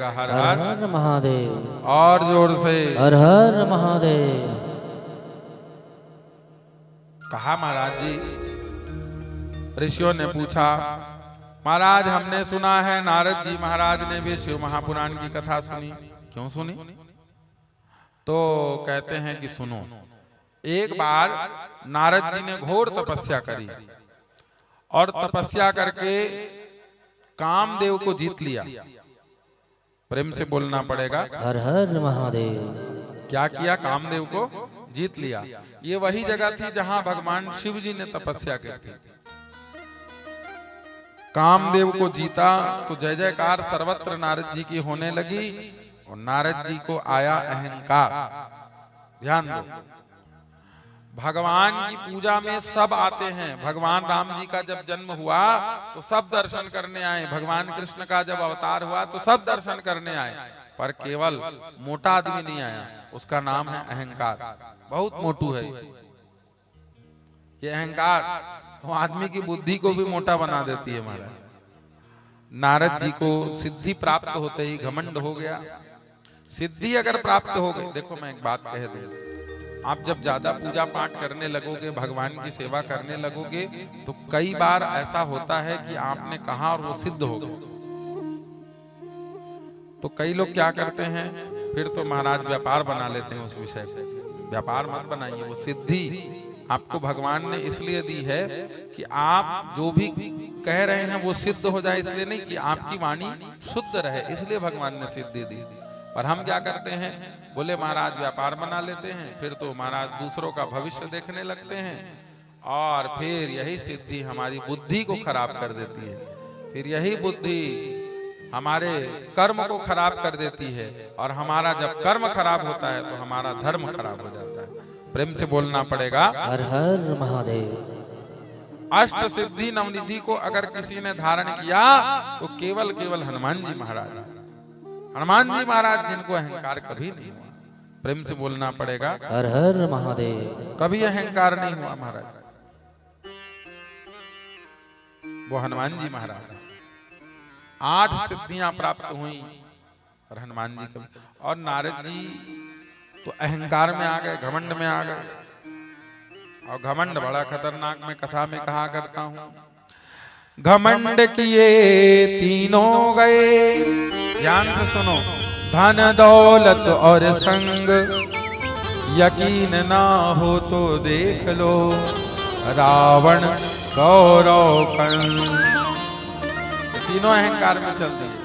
हर हर हर हर महादेव। और जोर से हर हर महादेव। कहा महाराज जी। ऋषियों ने पूछा, महाराज हमने सुना है नारद जी महाराज ने भी शिव महापुराण की कथा सुनी। क्यों सुनी? तो कहते हैं कि सुनो, एक बार नारद जी ने घोर तपस्या करी और तपस्या करके कामदेव को जीत लिया। प्रेम से बोलना पड़ेगा, हर हर महादेव। क्या किया? कामदेव को जीत लिया। ये वही जगह थी जहां भगवान शिव जी ने तपस्या की थी। कामदेव को जीता तो जय जयकार सर्वत्र नारद जी की होने लगी और नारद जी को आया अहंकार। ध्यान दो, भगवान की पूजा में सब आते हैं। भगवान राम जी का जब जन्म हुआ तो सब दर्शन करने आए। भगवान कृष्ण का जब अवतार हुआ तो सब दर्शन करने आए, पर केवल मोटा आदमी नहीं आया। उसका नाम है अहंकार। बहुत मोटू है ये अहंकार, वो आदमी की बुद्धि को भी मोटा बना देती है। महाराज नारद जी को सिद्धि प्राप्त होते ही घमंड हो गया। सिद्धि अगर प्राप्त हो गई, देखो मैं एक बात कह दूं, आप जब ज्यादा पूजा पाठ करने लगोगे, भगवान की सेवा करने लगोगे, तो कई बार ऐसा होता है कि आपने कहा और वो सिद्ध हो गया। तो कई लोग क्या करते हैं, फिर तो महाराज व्यापार बना लेते हैं उस विषय से। व्यापार मत बनाइए, वो सिद्धि आपको भगवान ने इसलिए दी है कि आप जो भी कह रहे हैं वो सिद्ध हो जाए, इसलिए नहीं कि आपकी वाणी शुद्ध रहे, इसलिए भगवान ने सिद्धि दी। पर हम क्या करते हैं, बोले महाराज व्यापार बना लेते हैं, फिर तो महाराज दूसरों का भविष्य देखने लगते हैं और फिर यही सिद्धि हमारी बुद्धि को खराब कर देती है। फिर यही बुद्धि हमारे कर्म को खराब कर देती है और हमारा जब कर्म खराब होता है तो हमारा धर्म खराब हो जाता है। प्रेम से बोलना पड़ेगा, हर हर महादेव। अष्ट सिद्धि नवनिधि को अगर किसी ने धारण किया तो केवल केवल हनुमान जी महाराज, हनुमान जी महाराज जिनको अहंकार कभी नहीं हुआ। प्रेम से बोलना पड़ेगा, हर हर महादेव। कभी अहंकार नहीं हुआ महाराज, वो हनुमान जी महाराज। 8 सिद्धियां प्राप्त हुई और हनुमान जी कभी, और नारद जी तो अहंकार में आ गए, घमंड में आ गए। और घमंड बड़ा खतरनाक, मैं कथा में कहा करता हूं, घमंड किए तीनों गए। ध्यान से सुनो, धन दौलत और संग, यकीन ना हो तो देख लो, रावण गौरव कंस। तीनों अहंकार में चल रही है।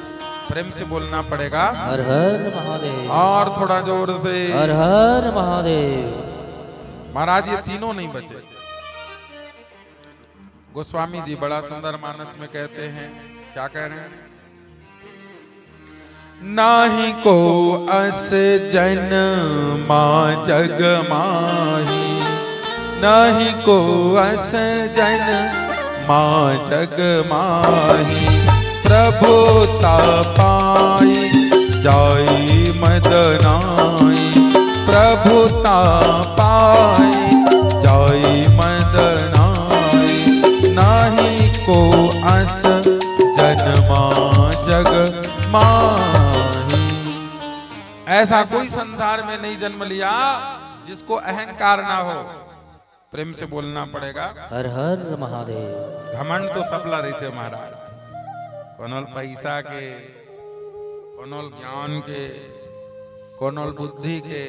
प्रेम से बोलना पड़ेगा, हर हर महादेव। और थोड़ा जोर से, हर हर महादेव। महाराज ये तीनों नहीं बचे। गोस्वामी जी बड़ा सुंदर मानस में कहते हैं, क्या कह रहे हैं, नाही को अस जन मां जग माही, नाही को अस जन मां जग माही, प्रभुता पाई जाई मदनाई, प्रभुता पाई जाई मदनाई, नाही को अस जन्मा जग माही। ऐसा कोई संसार में नहीं जन्म लिया जिसको अहंकार ना हो। प्रेम से बोलना पड़ेगा, हर हर महादेव। घमंड तो सबला रही थे महाराज, कोनोल पैसा के, कोनोल ज्ञान के, कोनोल बुद्धि के,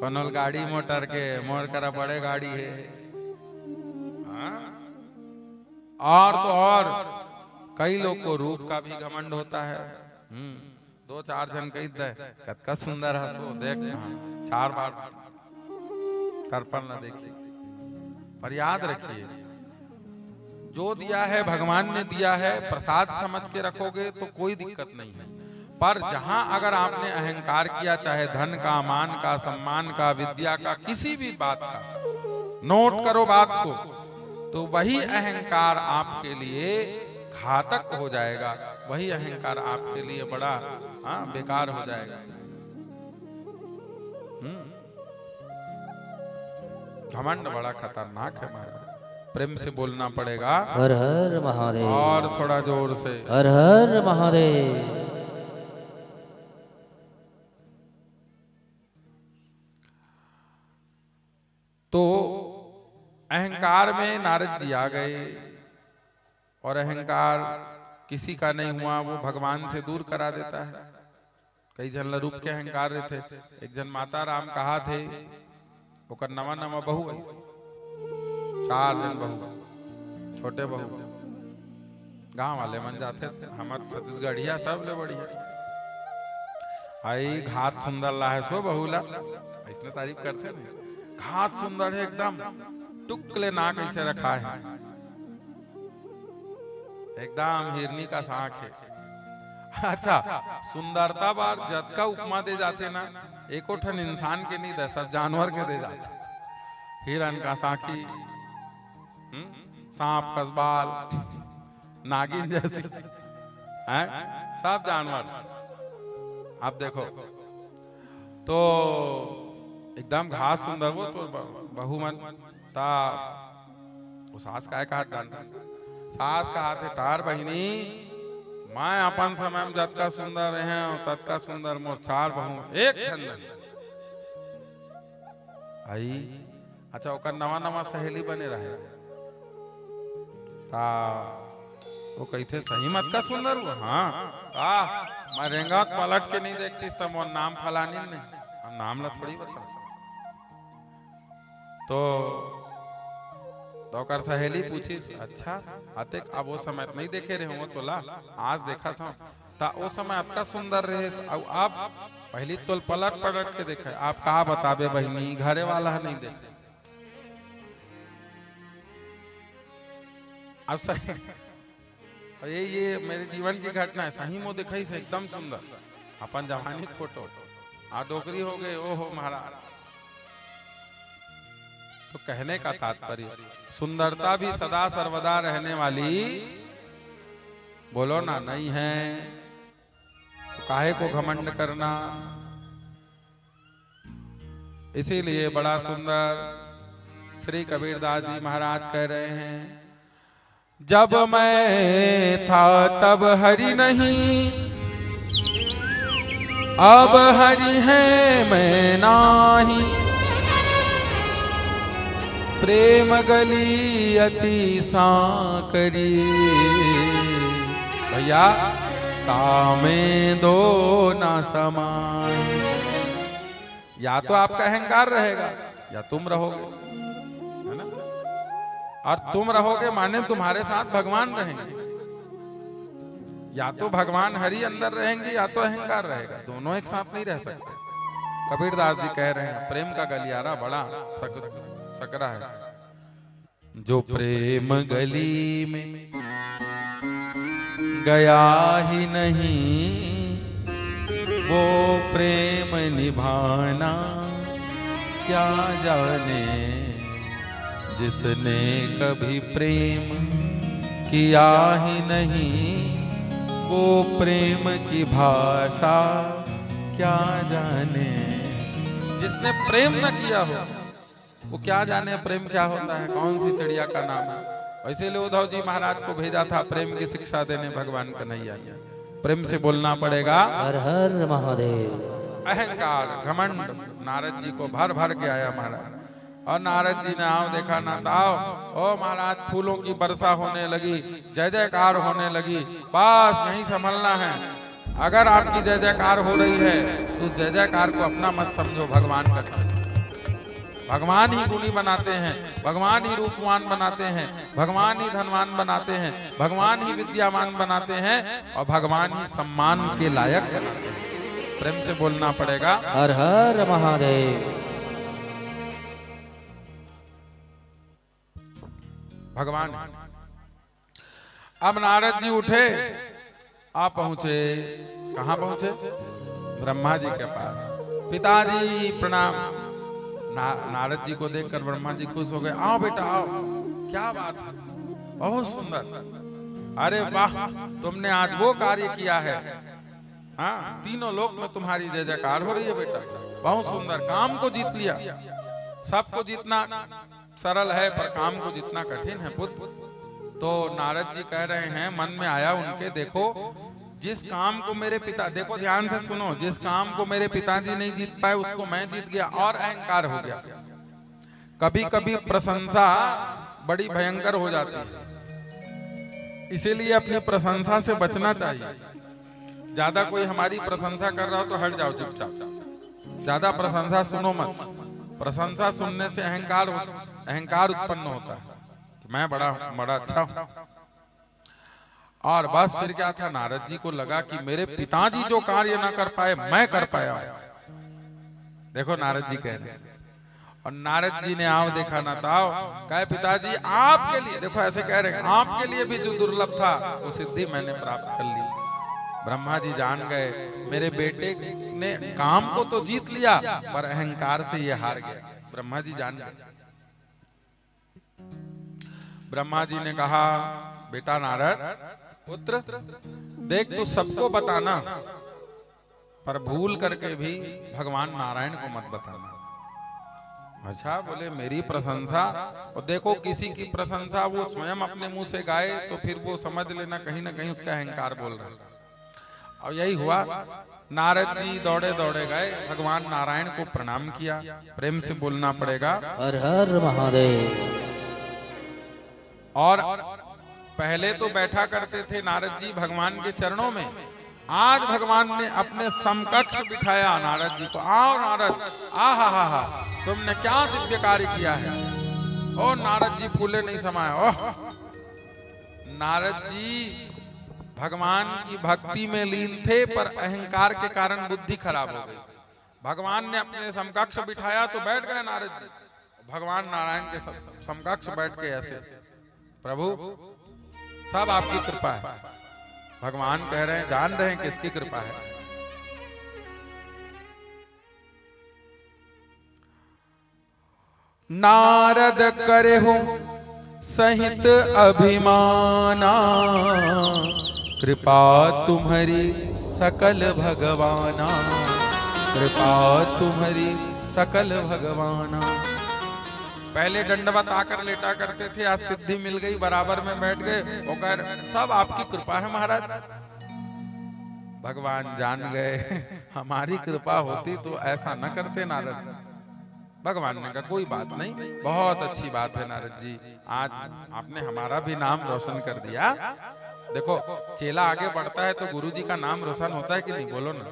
कोनोल गाड़ी मोटर के, मोर करा बड़े गाड़ी है। हाँ? और तो और कई लोग को रूप का भी घमंड होता है। 2-4 जन कही दे कतका सुंदर हसो, देख 4 बार दर्पण न देखिए। पर याद रखिए, जो दिया है भगवान ने दिया है, प्रसाद समझ के रखोगे तो कोई दिक्कत नहीं है। पर जहां अगर आपने अहंकार किया, चाहे धन का, मान का, सम्मान का, विद्या का, किसी भी बात का, नोट करो बात को, तो वही अहंकार आपके लिए घातक हो जाएगा। वही अहंकार आपके लिए बड़ा बेकार हो जाएगा। घमंड बड़ा खतरनाक है महाराज। प्रेम से बोलना पड़ेगा, हर हर महादेव। और थोड़ा जोर से, हर हर महादेव। तो अहंकार में नारद जी आ गए और अहंकार किसी का नहीं हुआ, वो भगवान से दूर करा देता है। कई जन रूप के अहंकार थे। एक जन माता राम कहा थे, ओकर नवा नवा बहू आई, 4 जन बहू, छोटे बहू, गांव वाले मन जाते थे, हमार छत्तीसगढ़िया सब ले बढ़िया आई। घात सुंदर ला है सो बहुला, इसने तारीफ करते थे, घात सुंदर है एकदम, टुकले नाक ऐसे रखा है, एकदम हिरनी का सांख है। अच्छा, सुंदरता बार जत का उपमा दे जाते ना, एको ठन इंसान के नहीं दे, सब जानवर के दे जाते। हिरन का सांखी, सांप का बाल, नागिन जैसी, हैं सब जानवर। आप देखो तो एकदम घास सुंदर, वो तो बहु मन ता वो सास का जानता, सास का हाथ है, तार बहिनी मैं अपन समय में जतका सुंदर रहे ततका सुंदर मोर 4 बहू एक जन आई। अच्छा, ओकर नवा नवा सहेली बने रहे ता वो कहते सही मत का सुंदर हुआ। हाँ, मैं रेंगत पलट के नहीं देखती तो मोर नाम फलानी नहीं, हम नाम ला थोड़ी बता। तो ओकर सहेली पूछी, अच्छा अतेक अब वो समय नहीं देखे रहे हो तो ला आज देखा था ता वो समय आपका सुंदर रहे, अब आप पहली तो पलट पलट के देखे, आप कहा बताबे बहनी, घरे वाला नहीं देखे। अब सही ये मेरे जीवन की घटना है, सही मो दिखाई से एकदम सुंदर, अपन जवानी फोटो आ डोकरी हो गए, ओ हो महाराज। तो कहने का तात्पर्य, सुंदरता भी सदा सर्वदा रहने वाली बोलो ना नहीं है, तो काहे को घमंड करना। इसीलिए बड़ा सुंदर श्री कबीरदास जी महाराज कह रहे हैं, जब मैं था तब हरि नहीं, अब हरि है मैं नाही, प्रेम गली अति सांकरी, भैया कामे दो ना समान। या तो आपका अहंकार रहेगा या तुम रहोगे, है ना, और तुम रहोगे माने तुम्हारे साथ भगवान रहेंगे। या तो भगवान हरि अंदर रहेंगे या तो अहंकार रहेगा, दोनों एक साथ नहीं रह सकते। कबीरदास जी कह रहे हैं, प्रेम का गलियारा बड़ा सकरा है, जो प्रेम गली में गया ही नहीं, वो प्रेम निभाना क्या जाने, जिसने कभी प्रेम किया ही नहीं, वो प्रेम की भाषा क्या जाने। जिसने प्रेम न किया हो वो क्या जाने प्रेम क्या होता है, कौन सी चिड़िया का नाम है। इसीलिए उद्धव जी महाराज को भेजा था प्रेम की शिक्षा देने भगवान कन्हैया। प्रेम से बोलना पड़ेगा, हर हर महादेव। अहंकार घमंड नारद जी को भर भर के आया महाराज, और नारद जी ने आओ देखा ना आओ, ओ महाराज फूलों की वर्षा होने लगी, जय जयकार होने लगी, बस यहीं संभलना है। अगर आपकी जय जयकार हो रही है तो उस जय जयकार को अपना मत समझो, भगवान का समझो। भगवान ही गुणी बनाते हैं, भगवान ही रूपवान बनाते हैं, भगवान ही धनवान बनाते हैं, भगवान ही विद्यावान बनाते हैं, और भगवान ही सम्मान के लायक बनाते हैं। प्रेम से बोलना पड़ेगा, हर हर महादेव। भगवान। अब नारद जी उठे, आप पहुंचे, कहां पहुंचे? ब्रह्मा जी के पास। पिताजी प्रणाम। नारद जी को देखकर ब्रह्मा जी खुश हो गए, आओ बेटा आओ, क्या बात है, बहुत सुंदर, अरे वाह, तुमने आज वो कार्य किया है, हाँ, तीनों लोक में तुम्हारी जय जयकार हो रही है बेटा, बहुत सुंदर, काम को जीत लिया। सबको जीतना सरल है पर काम को जितना कठिन है पुत्र। तो नारद जी कह रहे हैं, मन में आया उनके, देखो जिस काम को मेरे पिता, देखो ध्यान से सुनो, जिस काम को मेरे पिताजी नहीं जीत पाए उसको मैं जीत गया और अहंकार हो गया। कभी कभी प्रशंसा बड़ी भयंकर हो जाती है, इसीलिए अपनी प्रशंसा से बचना चाहिए। ज्यादा कोई हमारी प्रशंसा कर रहा हो तो हट जाओ चुपचाप, ज्यादा प्रशंसा सुनो मत। प्रशंसा सुनने से अहंकार उत्पन्न होता है कि मैं बड़ा अच्छा हूं। और बस फिर क्या था, नारद जी को लगा कि मेरे पिताजी जो कार्य ना कर पाए मैं कर पाया। देखो नारद जी कह रहे हैं, और नारद जी ने आओ देखा ना ताओ, कहे पिताजी आपके लिए, देखो ऐसे कह रहे हैं, आपके लिए भी जो दुर्लभ था वो सिद्धि मैंने प्राप्त कर ली। ब्रह्मा जी जान गए मेरे बेटे ने काम को तो जीत लिया पर अहंकार से ये हार गया। ब्रह्मा जी जान गए। ब्रह्मा जी ने कहा बेटा नारद पुत्र देख, तू सबको बताना पर भूल करके भी भगवान नारायण को मत बताना। अच्छा, बोले मेरी प्रशंसा, और देखो किसी की प्रशंसा वो स्वयं अपने मुंह से गाए तो फिर वो समझ लेना कहीं ना कहीं उसका अहंकार बोल रहा है। और यही हुआ, नारद जी दौड़े दौड़े गए, भगवान नारायण को प्रणाम किया। प्रेम से बोलना पड़ेगा हर हर महादेव। और पहले तो बैठा करते थे नारद जी भगवान के चरणों में, आज भगवान ने अपने समकक्ष बिठाया नारद जी को। आओ नारद, हा तुमने क्या दिव्य कार्य किया है। ओ नारद जी फूले नहीं समाये। ओह, नारद जी भगवान की भक्ति में लीन थे पर अहंकार के कारण बुद्धि खराब हो गई। भगवान ने अपने समकक्ष बिठाया तो बैठ गए नारद जी। भगवान नारायण के समकक्ष बैठ के ऐसे, प्रभु सब आपकी कृपा है। भगवान कह रहे हैं, जान रहे हैं किसकी कृपा है। नारद करे हो सहित अभिमाना, कृपा तुम्हारी सकल भगवाना, कृपा तुम्हारी सकल भगवाना। पहले दंडवत आकर लेटा करते थे, आज सिद्धि मिल गई, बराबर में बैठ गए, वो कह रहे सब आपकी कृपा है महाराज। भगवान जान गए हमारी कृपा होती तो ऐसा न करते नारद। भगवान ने कहा कोई बात नहीं, बहुत अच्छी बात है नारद जी, आज आपने हमारा भी नाम रोशन कर दिया। देखो चेला आगे बढ़ता है तो गुरु जी का नाम रोशन होता है कि नहीं, बोलो ना,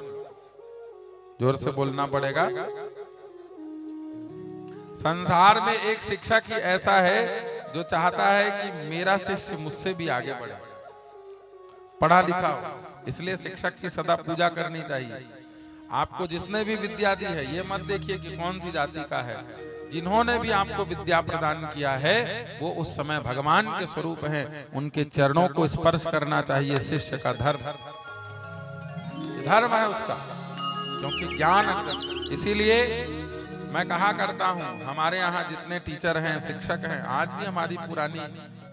जोर से बोलना पड़ेगा। संसार में एक शिक्षक ही ऐसा है जो चाहता है कि मेरा शिष्य मुझसे भी आगे बढ़े, पढ़ा लिखा हो। इसलिए शिक्षक की सदा पूजा करनी चाहिए। आपको जिसने भी विद्या दी है, ये मत देखिए कि कौन सी जाति का है, जिन्होंने भी आपको विद्या प्रदान किया है वो उस समय भगवान के स्वरूप हैं, उनके चरणों को स्पर्श करना चाहिए। शिष्य का धर्म है उसका, क्योंकि ज्ञान। इसीलिए मैं कहा करता हूं, हमारे यहाँ जितने टीचर हैं, शिक्षक हैं, आज भी हमारी पुरानी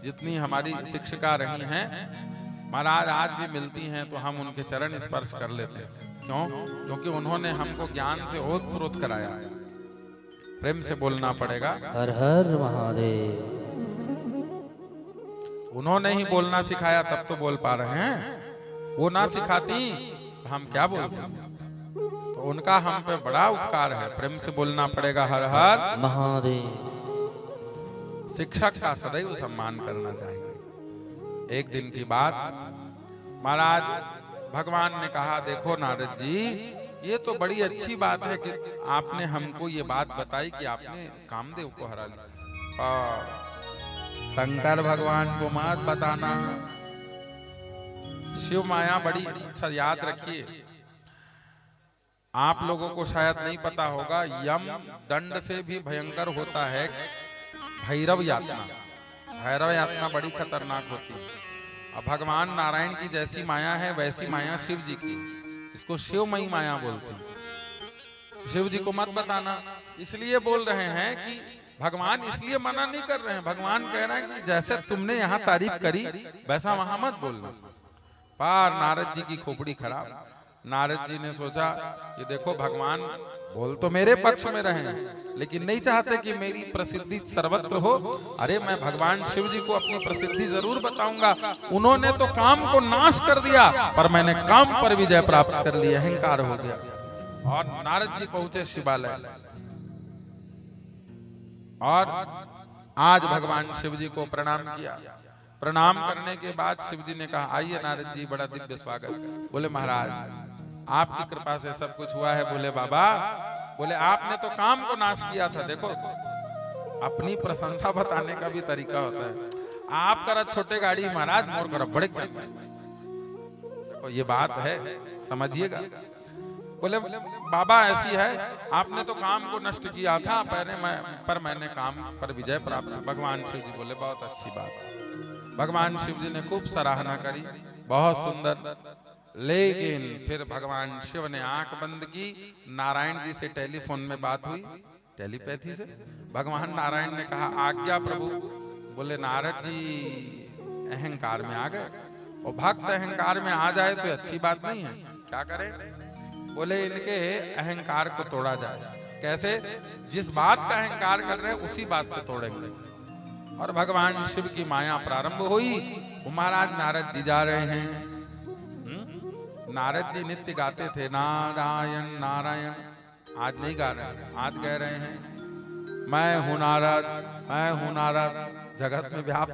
जितनी हमारी शिक्षिका रही हैं महाराज आज भी मिलती हैं तो हम उनके चरण स्पर्श कर लेते हैं। क्यों? क्योंकि उन्होंने हमको ज्ञान से ओतप्रोत कराया। प्रेम से बोलना पड़ेगा हर हर महादेव। उन्होंने ही बोलना सिखाया तब तो बोल पा रहे हैं, वो ना सिखाती तो हम क्या बोलते। तो उनका हम पे बड़ा उपकार है। प्रेम से बोलना पड़ेगा हर हर महादेव। शिक्षक का सदैव सम्मान करना चाहिए। एक दिन की बात, महाराज भगवान ने कहा देखो नारद जी, ये तो बड़ी अच्छी बात है कि आपने हमको ये बात बताई कि आपने कामदेव को हरा लिया। और शंकर भगवान को मत बताना, शिव माया बड़ी अच्छा याद रखिए। आप लोगों को शायद नहीं पता होगा, यम दंड से भी भयंकर होता है भैरव यातना। भैरव यातना बड़ी खतरनाक होती है। अब भगवान नारायण की जैसी माया है वैसी माया शिव जी की, इसको शिवमयी माया बोलते हैं। शिव जी को मत बताना, इसलिए बोल रहे हैं कि भगवान इसलिए मना नहीं कर रहे हैं, भगवान कह रहे हैं कि जैसे तुमने यहाँ तारीफ करी वैसा वहां मत बोलना। पर नारद जी की खोपड़ी खराब। नारद जी ने सोचा कि देखो भगवान बोल तो मेरे पक्ष में रहे हैं, लेकिन नहीं चाहते कि मेरी प्रसिद्धि सर्वत्र हो। अरे मैं भगवान शिव जी को अपनी प्रसिद्धि जरूर बताऊंगा। उन्होंने तो काम को नाश कर दिया पर मैंने काम पर विजय प्राप्त कर ली, अहंकार हो गया। और नारद जी पहुंचे शिवालय। और आज भगवान शिव जी को प्रणाम किया। प्रणाम करने के बाद शिव जी ने कहा आइए नारद जी, बड़ा दिव्य स्वागत। बोले महाराज आपकी कृपा से सब कुछ हुआ है। बोले बाबा, बोले आपने तो काम को नाश किया था। देखो अपनी प्रशंसा बताने का भी तरीका होता है। आप करा छोटे गाड़ी महाराज, मोर करा बड़े। देखो ये बात है, समझिएगा। बोले बाबा ऐसी है, आपने तो काम को नष्ट किया था पर मैंने काम पर विजय प्राप्त की। भगवान शिव जी बोले बहुत अच्छी बात। भगवान शिव जी ने खूब सराहना करी, बहुत सुंदर। लेकिन फिर भगवान शिव ने आंख बंद की, नारायण जी से टेलीफोन में बात हुई, टेलीपैथी से। भगवान नारायण ने कहा आज्ञा प्रभु। बोले नारद जी अहंकार में आ गए, और भक्त अहंकार में आ जाए तो अच्छी बात नहीं है, क्या करें। बोले इनके अहंकार को तोड़ा जाए। कैसे? जिस बात का अहंकार कर रहे हैं उसी बात से तोड़ेंगे। और भगवान शिव की माया प्रारंभ हुई। वो महाराज नारद जी जा रहे हैं। नारद जी नित्य गाते थे नारायण नारायण, आज नहीं गा रहे, आज कह रहे हैं मैं हूं नारद, मैं हूं नारद, जगत में व्याप्त।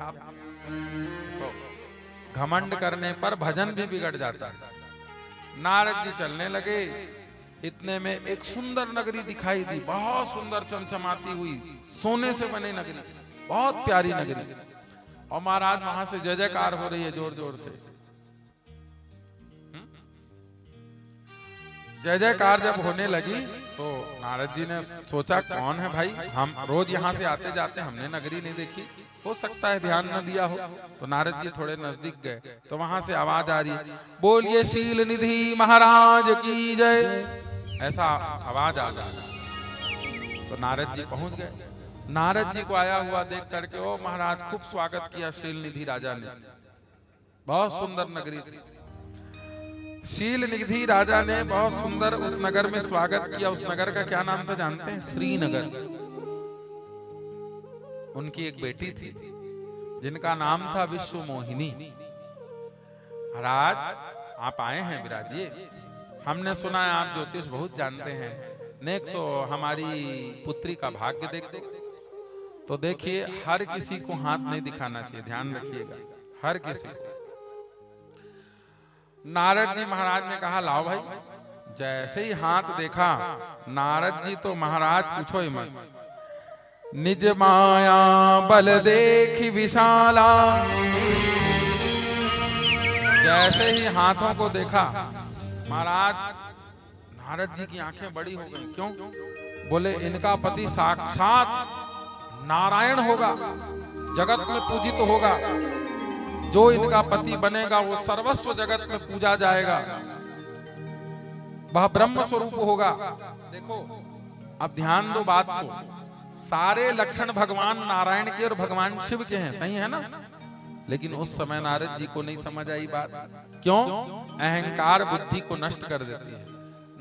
घमंड करने पर भजन भी बिगड़ जाता है। नारद जी चलने लगे, इतने में एक सुंदर नगरी दिखाई दी, बहुत सुंदर चमचमाती हुई सोने से बनी नगरी, बहुत प्यारी नगरी। और महाराज वहां से जय जयकार हो रही है जोर जोर से। जय जयकार जब होने लगी तो नारद जी ने सोचा कौन है भाई, हम रोज यहाँ से आते जाते, हमने नगरी नहीं देखी, हो सकता है ध्यान न दिया हो। तो नारद जी थोड़े नजदीक गए तो वहां से आवाज आ रही, बोलिए शील निधि महाराज की जय, ऐसा आवाज आ रहा। तो नारद जी पहुंच गए। नारद जी को आया हुआ देख करके ओ महाराज खूब स्वागत किया शील निधि राजा ने, बहुत सुंदर नगरी थी। शील निधि राजा ने बहुत सुंदर उस नगर में स्वागत किया। उस नगर का क्या नाम था जानते हैं? श्रीनगर। उनकी एक बेटी थी जिनका नाम था विश्व मोहिनी। महाराज आप आए हैं, विराजिए। हमने सुना है आप ज्योतिष बहुत जानते हैं, नेक सो हमारी पुत्री का भाग्य देख दो। तो देखिए हर किसी को हाथ नहीं दिखाना चाहिए, ध्यान रखिएगा, हर किसी को। नारद जी महाराज ने कहा लाओ भाई। जैसे ही हाथ देखा नारद जी तो महाराज पूछो ही मत, निज माया बल देखी विशाला। जैसे ही हाथों को देखा महाराज नारद जी की आंखें बड़ी हो गई। क्यों? बोले इनका पति साक्षात नारायण होगा, जगत में पूजित होगा, जो इनका पति बनेगा वो सर्वस्व जगत में पूजा जाएगा, वह ब्रह्म स्वरूप होगा। देखो अब ध्यान दो बात को, सारे लक्षण भगवान नारायण के और भगवान शिव के हैं, सही है ना? लेकिन उस समय नारद जी को नहीं समझ आई बात। क्यों? अहंकार बुद्धि को नष्ट कर देती है।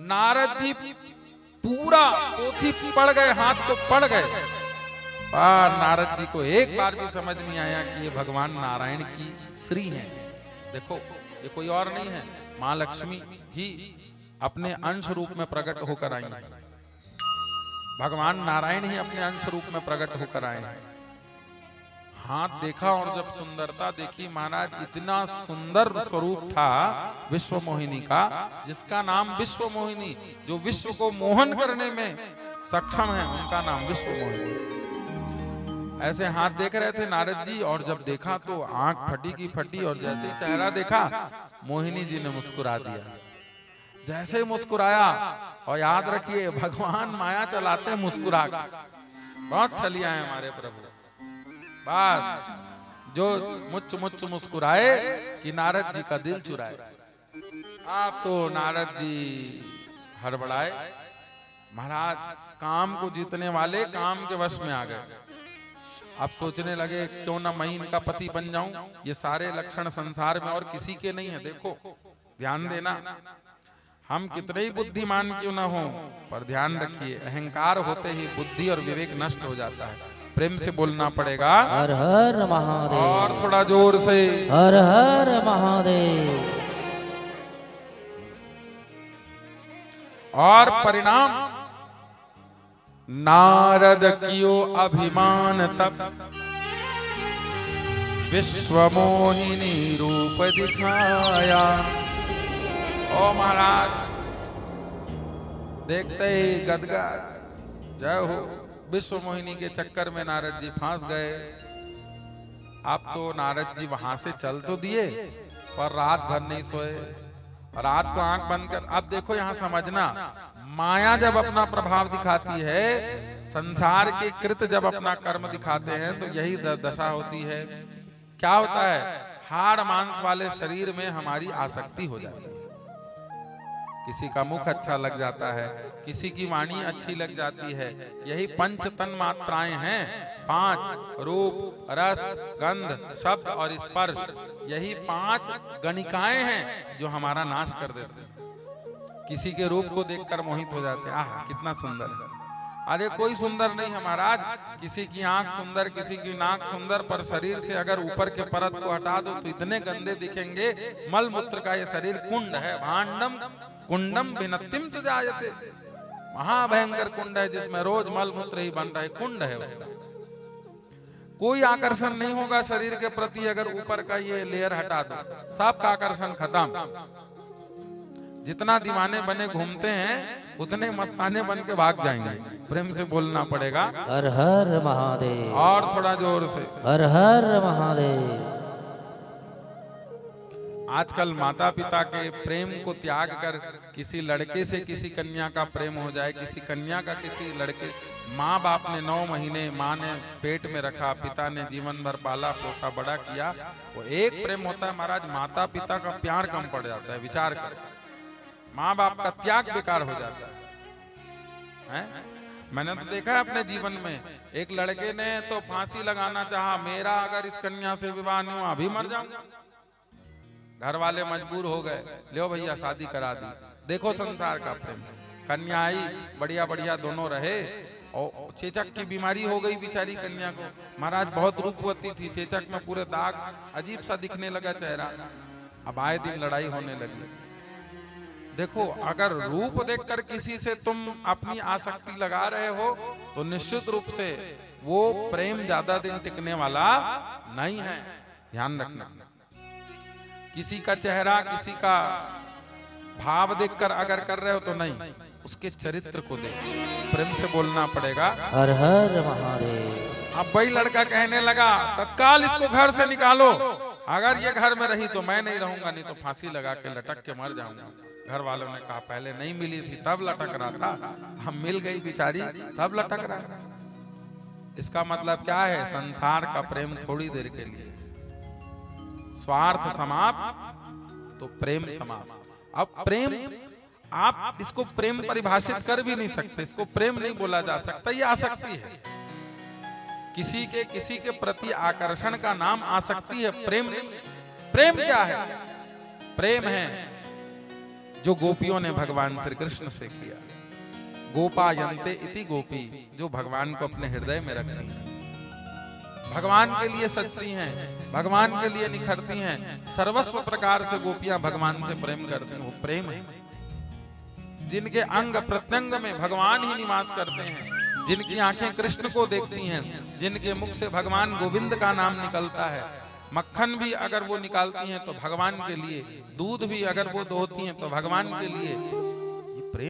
नारद जी पूरा पोथी पढ़ गए, हाथ तो पढ़ गए, पर नारद जी को एक बार भी समझ नहीं आया कि ये भगवान नारायण की श्री हैं। देखो ये कोई और नहीं है, मां लक्ष्मी ही अपने अंश रूप में प्रकट होकर आई है। भगवान नारायण ही अपने अंश रूप में प्रकट होकर आए हैं। हाथ देखा और जब सुंदरता देखी महाराज, इतना सुंदर स्वरूप था विश्व मोहिनी का, जिसका नाम विश्व मोहिनी, जो विश्व को मोहन करने में सक्षम है, उनका नाम विश्व मोहिनी। ऐसे हाथ देख रहे थे नारद जी, और जब देखा तो आंख फटी की फटी, और जैसे ही चेहरा देखा मोहिनी जी ने मुस्कुरा दिया। जैसे ही मुस्कुराया, और याद रखिए भगवान माया चलाते मुस्कुरा के, बहुत छलिया है हमारे प्रभु। बस जो मुच्च मुच्च मुस्कुराए कि नारद जी का दिल चुराए। आप तो नारद जी हड़बड़ाए। महाराज काम को जीतने वाले काम के वश में आ गए। आप सोचने लगे क्यों ना मैं इनका पति बन जाऊं। ये सारे लक्षण संसार में और किसी के नहीं है। देखो ध्यान देना, हम कितने ही बुद्धिमान क्यों ना हो, पर ध्यान रखिए अहंकार होते ही बुद्धि और विवेक नष्ट हो जाता है। प्रेम से बोलना पड़ेगा हर हर महादेव, और थोड़ा जोर से हर हर महादेव। और परिणाम नारद कियो अभिमान तब, विश्व मोहिनी रूप दिखाया। ओ महाराज देखते ही गदगद, जय हो। विश्व मोहिनी के चक्कर में नारद जी फांस गए। अब तो नारद जी वहां से चल तो दिए पर रात भर नहीं सोए। रात को आंख बंद कर, अब देखो यहां समझना, माया जब अपना प्रभाव दिखाती है, संसार के कृत जब अपना कर्म दिखाते हैं तो यही दशा होती है। क्या होता है, हाड़ मांस वाले शरीर में हमारी आसक्ति हो जाती है। किसी का मुख अच्छा लग जाता है, किसी की वाणी अच्छी लग जाती है। यही पंच तन मात्राएं हैं, 5 रूप रस गंध शब्द और स्पर्श। यही 5 गणिकाएं हैं जो हमारा नाश कर देते हैं। किसी के रूप को देखकर मोहित हो जाते हैं, आह कितना सुंदर है। अरे कोई सुंदर नहीं है महाराज, किसी की आंख सुंदर, किसी की नाक सुंदर, पर शरीर से अगर ऊपर के परत को हटा दो तो इतने गंदे दिखेंगे। मल मूत्र का ये शरीर कुंड है, भांडम कुंडम भिन्नतिम च जायते। महाभयंकर कुंड है जिसमें रोज मल मूत्र ही बन रहा है, कुंड है उसका। कोई आकर्षण नहीं होगा शरीर के प्रति अगर ऊपर का ये लेयर हटा दो, सबका आकर्षण खत्म। जितना दीवाने बने घूमते हैं उतने मस्ताने बन के भाग जाएंगे। प्रेम से बोलना पड़ेगा, हर हर महादेव। और थोड़ा जोर से, हर हर महादेव। आजकल माता पिता के प्रेम को त्याग कर किसी लड़के से किसी कन्या का प्रेम हो जाए, किसी कन्या का किसी लड़के। माँ बाप ने 9 महीने माँ ने पेट में रखा, पिता ने जीवन भर पाला पोसा बड़ा किया, वो एक प्रेम होता है महाराज। माता पिता का प्यार कम पड़ जाता है, विचार कर। माँ बाप का त्याग बेकार हो जाता है। मैंने तो देखा है अपने जीवन में, एक लड़के ने तो फांसी लगाना चाहा, मेरा अगर इस कन्या से विवाह नहीं हुआ अभी मर जाऊंगा। घर वाले मजबूर हो गए, लो भैया शादी करा दी। देखो संसार का प्रेम। कन्या आई, बढ़िया बढ़िया दोनों रहे, और चेचक की बीमारी हो गई बेचारी कन्या को। महाराज बहुत रूपवती थी, चेचक में पूरे दाग, अजीब सा दिखने लगा चेहरा। अब आए दिन लड़ाई होने लगी। देखो अगर रूप देखकर किसी से तुम अपनी आसक्ति लगा रहे हो तो निश्चित रूप से वो प्रेम ज्यादा दिन टिकने वाला नहीं है, ध्यान रखना। किसी का चेहरा, किसी का भाव देखकर अगर कर रहे हो तो नहीं, उसके चरित्र को देख। प्रेम से बोलना पड़ेगा, हर हर महादेव। अब वही लड़का कहने लगा, तत्काल इसको घर से निकालो, अगर ये घर में रही तो मैं नहीं रहूंगा, नहीं तो फांसी लगा के लटक के मर जाऊंगा। घर वालों ने कहा पहले नहीं मिली थी तब लटक रहा था, हम मिल गई बेचारी तब लटक रहा। इसका मतलब क्या है, संसार का प्रेम थोड़ी देर के लिए, स्वार्थ समाप्त तो प्रेम समाप्त। अब प्रेम, आप इसको प्रेम परिभाषित कर भी नहीं सकते, इसको प्रेम नहीं बोला जा सकता, ये आसक्ति है। किसी के प्रति आकर्षण का नाम आसक्ति है, प्रेम नहीं। प्रेम क्या है? प्रेम है जो गोपियों ने भगवान श्री कृष्ण से किया। गोपायन्ते इति गोपी, जो भगवान को अपने हृदय में रखती हैं, भगवान के लिए सजती हैं, भगवान के लिए निखरती हैं, सर्वस्व प्रकार से गोपियां भगवान से प्रेम करती हैं, वो प्रेम है। जिनके अंग प्रत्यंग में भगवान ही निवास करते हैं, जिनकी आंखें कृष्ण को देखती हैं, जिनके मुख से भगवान गोविंद का नाम निकलता है, मक्खन भी अगर वो निकालती हैं तो भगवान के लिए, दूध भी अगर वो दोहती हैं तो भगवान के लिए,